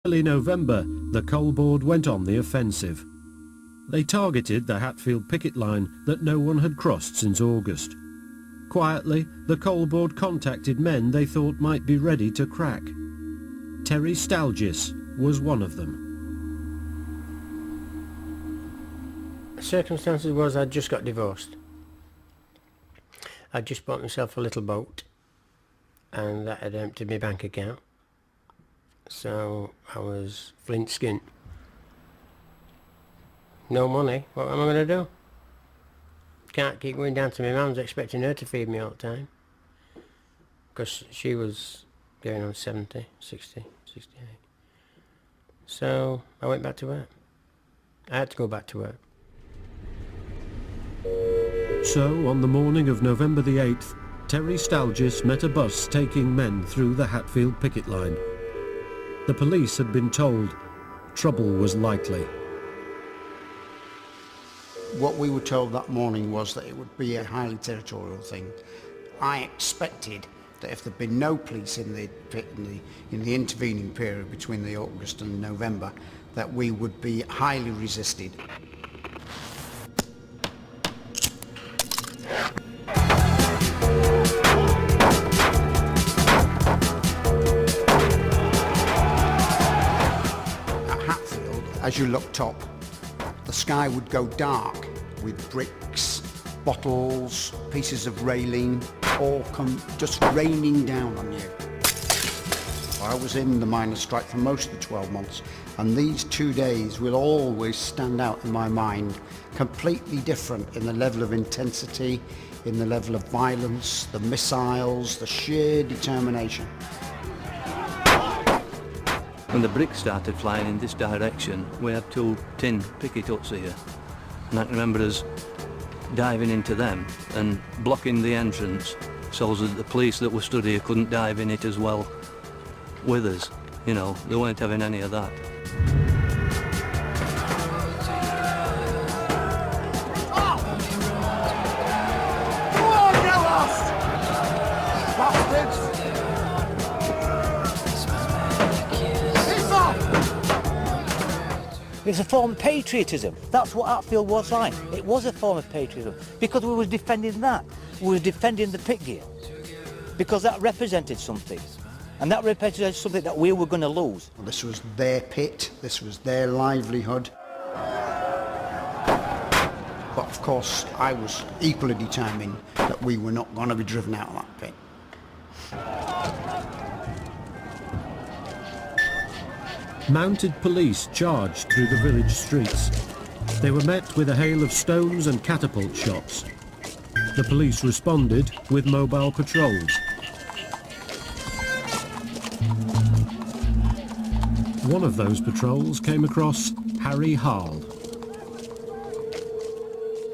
Early November, the Coal Board went on the offensive. They targeted the Hatfield picket line that no one had crossed since August. Quietly, the Coal Board contacted men they thought might be ready to crack. Terry Stalgis was one of them. The circumstances was I'd just got divorced. I'd just bought myself a little boat and that had emptied my bank account. So I was flint skint. No money, what am I going to do? Can't keep going down to my mum's expecting her to feed me all the time. Because she was going on 70, 60, 68. So I went back to work. I had to go back to work. So, on the morning of November the 8th, Terry Stalgis met a bus taking men through the Hatfield picket line. The police had been told trouble was likely. What we were told that morning was that it would be a highly territorial thing. I expected that if there'd been no police in the intervening period between the August and November, that we would be highly resisted. As you looked up, the sky would go dark with bricks, bottles, pieces of railing, all come just raining down on you. I was in the miners' strike for most of the 12 months, and these 2 days will always stand out in my mind, completely different in the level of intensity, in the level of violence, the missiles, the sheer determination. When the bricks started flying in this direction, we had 2 tin picket huts here. And I can remember us diving into them and blocking the entrance so that the police that were stood here couldn't dive in it as well with us. You know, they weren't having any of that. It's a form of patriotism. That's what Hatfield was like. It was a form of patriotism because we were defending that. We were defending the pit gear because that represented something. And that represented something that we were going to lose. This was their pit, this was their livelihood. But of course, I was equally determined that we were not going to be driven out of that pit. Mounted police charged through the village streets. They were met with a hail of stones and catapult shots. The police responded with mobile patrols. One of those patrols came across Harry Harl.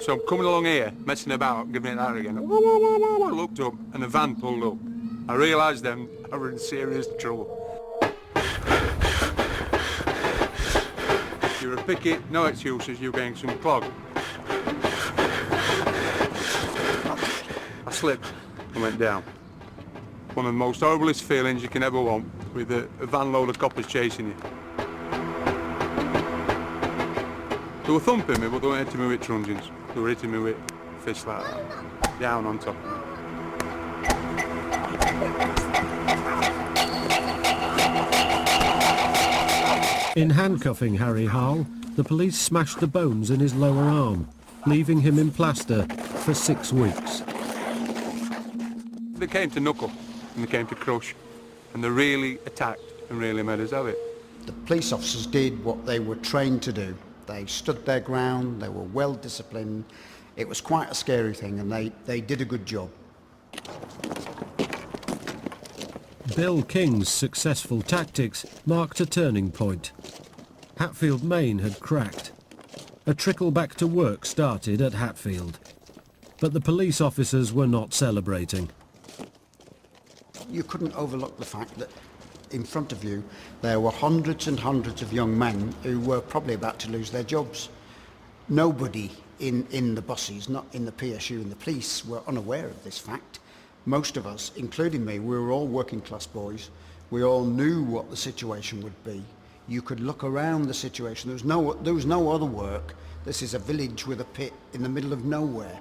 So I'm coming along here, messing about, giving it that again. I looked up and the van pulled up. I realised then I was in serious trouble. You're a picket, no excuses, you're getting some clog. I slipped and went down. One of the most horriblest feelings you can ever want, with a van load of coppers chasing you. They were thumping me, but they weren't hitting me with truncheons. They were hitting me with fists like that, down on top of me. In handcuffing Harry Harl, the police smashed the bones in his lower arm, leaving him in plaster for 6 weeks. They came to knuckle and they came to crush, and they really attacked and really made us have it. The police officers did what they were trained to do. They stood their ground, they were well disciplined. It was quite a scary thing, and they did a good job. Bill King's successful tactics marked a turning point. Hatfield Main had cracked. A trickle back to work started at Hatfield. But the police officers were not celebrating. You couldn't overlook the fact that in front of you there were hundreds and hundreds of young men who were probably about to lose their jobs. Nobody in the buses, not in the PSU and the police, were unaware of this fact. Most of us, including me, we were all working class boys. We all knew what the situation would be. You could look around the situation. There was no other work. This is a village with a pit in the middle of nowhere.